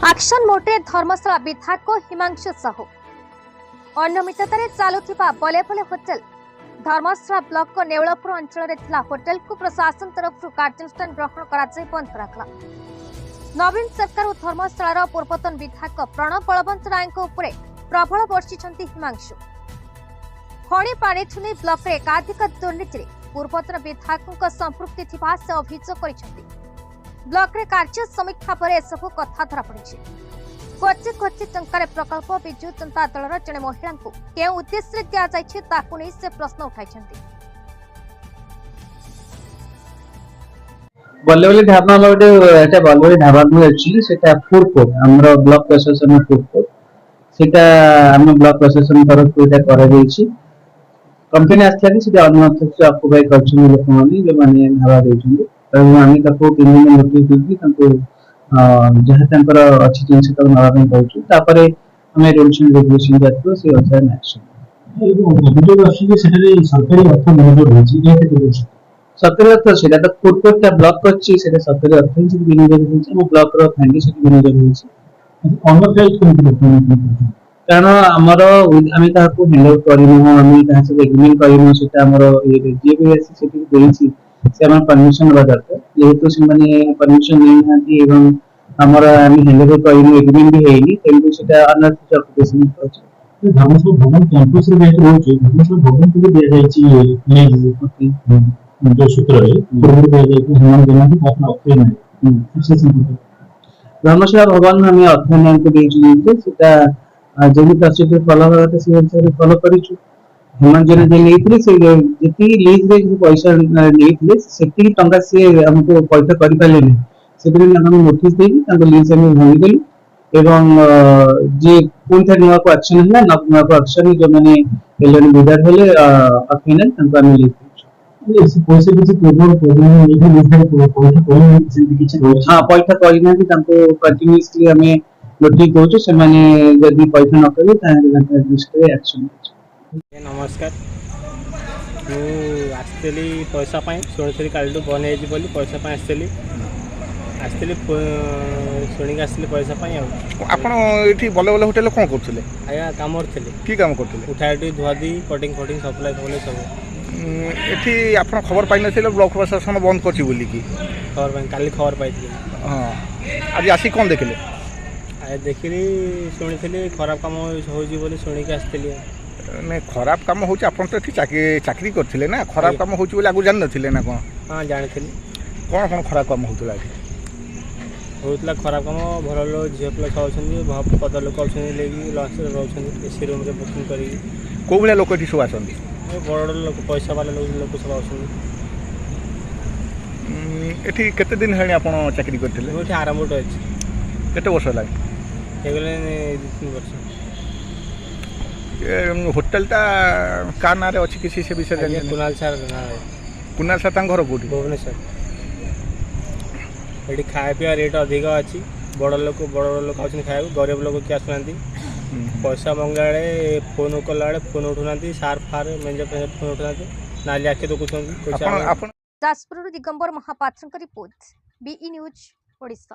Action मोटे धर्मशाला विधायक हिमांशु साहू अनियमिततारे चालुथिबा बले बले होटेल धर्मशाला ब्लॉक नेवलपुर अंचल होटेल को प्रशासन तरफ कार्यानुष्ठान ग्रहण कर बंद कराला। नवीन सरकार और धर्मशाला पूर्वतन विधायक प्रणव बलवंत राय प्रबल बर्षिंट हिमांशु खणी पानी छुनी ब्लॉक रे एकाधिक दुर्नीति पूर्वतन विधायक संपृक्ति थिबा से अभियोग कर ब्लॉक रे कार्य समीक्षा पर सब कथा धरा पड़ी। क्वचित क्वचित टंकार प्रकल्प विजु जनता दलर जड़े महिला को के उद्देश्य दिया जाए से प्रश्न उठाई। बल्लेबल्ली ढाबा गोटे बल्लेबल्ली ढाबा एक्चुअली सेटा फूड कोर्ट हमर ब्लॉक प्रशासन फूड कोर्ट सेटा हम ब्लॉक प्रशासन तरफ करा जायछि। कंपनी आस्था कि सेटा अनुमति ऑक्युपाई करछन लोक माने जे माने ढाबा देछन आमी ताको 3 दिन नोटिस देछि ताको जहाँ तंकर अछि जिनस तक नवा में कहछु तापरे हमें रूल्स एंड रेगुलेशन जातो से अनुसार एक्शन अभियोग अछि जे सेठारे सरकारी अर्थ मौजूद होछि जे के दोष सरकारी अर्थ सेटा त फूड कोर्ट ता ब्लॉक करछि सेटा सरकारी अर्थ जे विनियोग होछि हम ब्लॉक रो फंडी से विनियोग होछि अनऑथराइज कंपनी कारण हमर आमी ताको हैंडल करिनो आमी ताहा से एग्रीमेंट करिनो सेटा हमर ये जे भी अछि सेठी देछि से हम परमिशन बा दरकार जेहेतु से माने परमिशन नै नांती एवं हमर आमी हैंडल करिनो एग्रीमेंट भी हेनी तेलु सेटा अनऑथराइज ऑक्युपेशन होछि। धर्मशाला भवन कैंपस रे बेट होछि धर्मशाला भवन को दिया जायछि जो सूत्र है पूर्व दिया जायछि हम जमा की अपना ऑफर नै से संबंधित धर्मशाला भवन हमें अध्ययन को देछि सेटा जमी प्रोसीजर फॉलो करते से अनुसार फॉलो करिछु। हेमंत जन जे लेथिले से जति लीज रे पैसा लेथिले सेति टंका से हमको पैसा करि पाले नै सेबरे हम नोटिस देली ताको लीज हम भंगी देली एवं जे कोन था नवा को एक्शन है नवा को एक्शन जो माने एलन बिल्डर हेले फाइनल ताको हम लीज देछु। इस पैसा किछि पूर्ण प्रोग्राम नै भी लिखा पैसा कोन सेति किछि हां पैसा करि नै ताको कंटीन्यूअसली हमें नोटिस दोछु से माने यदि पैसा न करे ताहे गंता डिस्ट्रिक्ट एक्शन। नमस्कार मुझे पैसा शुणी कालू बन बोली पैसा आसली शुणी आसली पैसा आपड़ी बल्ले बल्ले होटेल कौन करते आज्ञा कम कि कम करते उठाई धुआधी कटिंग फटिंग सप्लाई फप्लाई सब ये आप खबर पाई ना ब्लॉक प्रशासन बंद कर खबर पाई काली खबर पाई हाँ आज आसी कौन देखिले देखिली शुणी खराब कम हो शुणी आसती नहीं खराब काम हो तो चाकरी करते ना खराब काम हो जान ना ना कौन हाँ जानी कौन कौन खराब काम होता खराब कम भल लोग झील पिला सब पद लोक लंच रोचे रूम बुकिंग कर कौ भाया लोक सब आस बड़ लोक पैसा वाला लोक सब आठी केते दिन है आप चाकरी करते आरंभ अच्छे केते वर्ष है 2-3 वर्ष होटेलटा का ना अच्छी किसी से विषय कुणाल सर घर कौटी भुवनेश्वर ये खाया पीवा रेट अधिक अच्छी बड़ लोक अच्छे खाया गरीब लोग किए आसुना पैसा मंगला फोन कला फोन उठुना सार फार मेंजर फोन उठुना नाली आखि दुखुं। Jajpur Digambar Mohapatra report BE news Odisha.